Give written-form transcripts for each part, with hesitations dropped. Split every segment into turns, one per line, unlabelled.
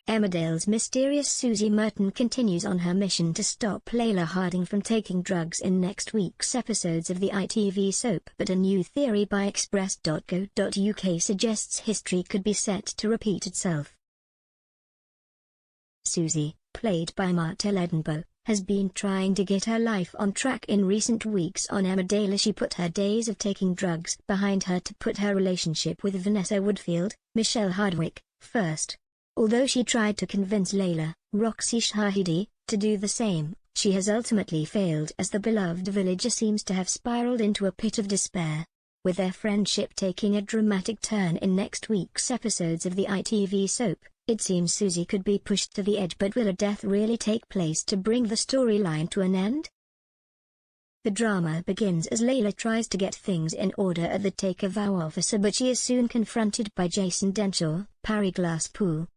Emmerdale's mysterious Suzy Merton continues on her mission to stop Leyla Harding from taking drugs in next week's episodes of the ITV soap, but a new theory by Express.co.uk suggests history could be set to repeat itself. Suzy, played by Martha Edinburgh, has been trying to get her life on track in recent weeks on Emmerdale as she put her days of taking drugs behind her to put her relationship with Vanessa Woodfield, Michelle Hardwick, first. Although she tried to convince Leyla, Roxy Shahidi, to do the same, she has ultimately failed as the beloved villager seems to have spiraled into a pit of despair. With their friendship taking a dramatic turn in next week's episodes of the ITV soap, it seems Suzy could be pushed to the edge, but will a death really take place to bring the storyline to an end? The drama begins as Leyla tries to get things in order at the take-a-vow officer, but she is soon confronted by Jason Denshaw, Parry Glasspool.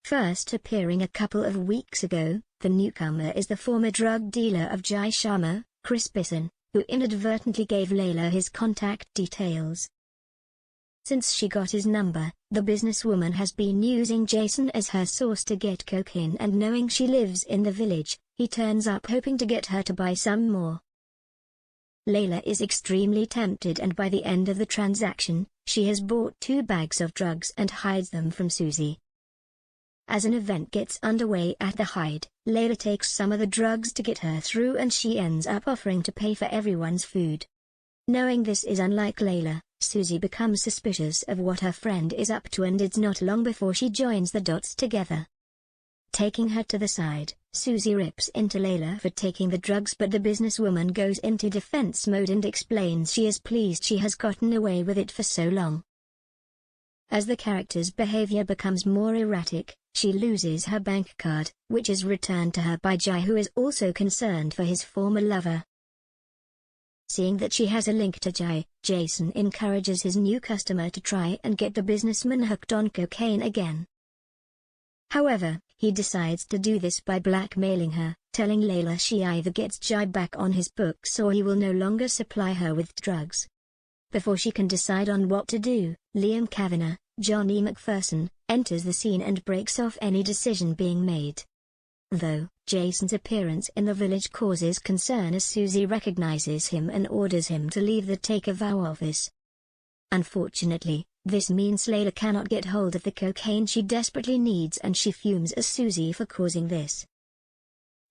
First appearing a couple of weeks ago, the newcomer is the former drug dealer of Jai Sharma, Chris Bisson, who inadvertently gave Leyla his contact details. Since she got his number, the businesswoman has been using Jason as her source to get cocaine, and knowing she lives in the village, he turns up hoping to get her to buy some more. Leyla is extremely tempted, and by the end of the transaction, she has bought 2 bags of drugs and hides them from Suzy. As an event gets underway at the hide, Leyla takes some of the drugs to get her through, and she ends up offering to pay for everyone's food. Knowing this is unlike Leyla, Suzy becomes suspicious of what her friend is up to, and it's not long before she joins the dots together. Taking her to the side, Suzy rips into Leyla for taking the drugs, but the businesswoman goes into defense mode and explains she is pleased she has gotten away with it for so long. As the character's behavior becomes more erratic, she loses her bank card, which is returned to her by Jai, who is also concerned for his former lover. Seeing that she has a link to Jai, Jason encourages his new customer to try and get the businessman hooked on cocaine again. However, he decides to do this by blackmailing her, telling Leyla she either gets Jai back on his books or he will no longer supply her with drugs. Before she can decide on what to do, Liam Kavanagh, Johnny McPherson, enters the scene and breaks off any decision being made. Though, Jason's appearance in the village causes concern as Suzy recognizes him and orders him to leave the take-a-vow office. Unfortunately, this means Leyla cannot get hold of the cocaine she desperately needs, and she fumes at Suzy for causing this.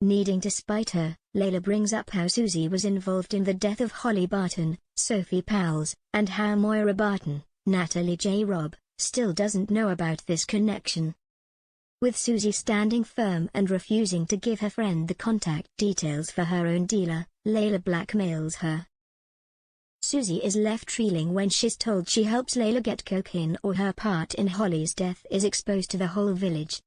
Needing to spite her, Leyla brings up how Suzy was involved in the death of Holly Barton, Sophie Powles, and how Moira Barton, Natalie J. Robb, still doesn't know about this connection. With Suzy standing firm and refusing to give her friend the contact details for her own dealer, Leyla blackmails her. Suzy is left reeling when she's told she helps Leyla get cocaine or her part in Holly's death is exposed to the whole village.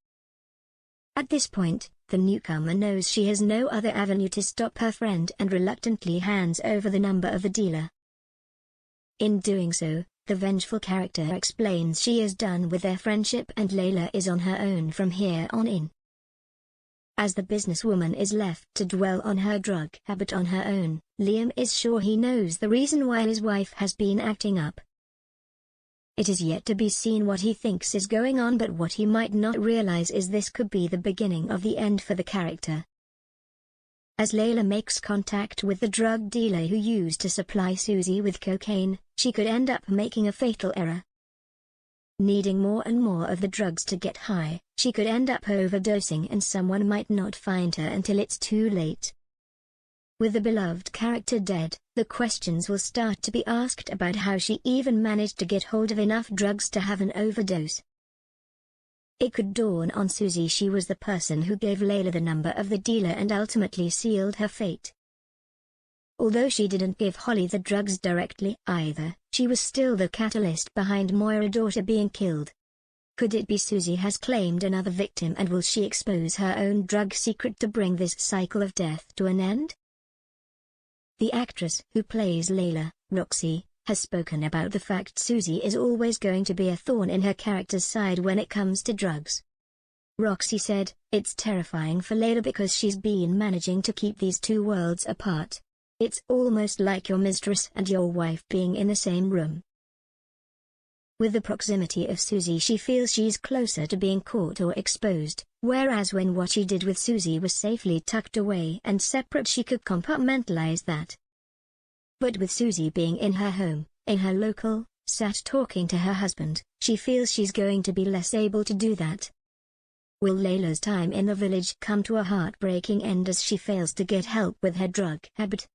At this point, the newcomer knows she has no other avenue to stop her friend and reluctantly hands over the number of the dealer. In doing so, the vengeful character explains she is done with their friendship and Leyla is on her own from here on in. As the businesswoman is left to dwell on her drug habit on her own, Liam is sure he knows the reason why his wife has been acting up. It is yet to be seen what he thinks is going on, but what he might not realize is this could be the beginning of the end for the character. As Leyla makes contact with the drug dealer who used to supply Suzy with cocaine, she could end up making a fatal error. Needing more and more of the drugs to get high, she could end up overdosing and someone might not find her until it's too late. With the beloved character dead, the questions will start to be asked about how she even managed to get hold of enough drugs to have an overdose. It could dawn on Suzy she was the person who gave Leyla the number of the dealer and ultimately sealed her fate. Although she didn't give Holly the drugs directly either, she was still the catalyst behind Moira's daughter being killed. Could it be Suzy has claimed another victim, and will she expose her own drug secret to bring this cycle of death to an end? The actress who plays Leyla, Roxy, has spoken about the fact Suzy is always going to be a thorn in her character's side when it comes to drugs. Roxy said, "It's terrifying for Leyla because she's been managing to keep these two worlds apart. It's almost like your mistress and your wife being in the same room." With the proximity of Suzy, she feels she's closer to being caught or exposed, whereas when what she did with Suzy was safely tucked away and separate, she could compartmentalize that. But with Suzy being in her home, in her local, sat talking to her husband, she feels she's going to be less able to do that. Will Leyla's time in the village come to a heartbreaking end as she fails to get help with her drug habit?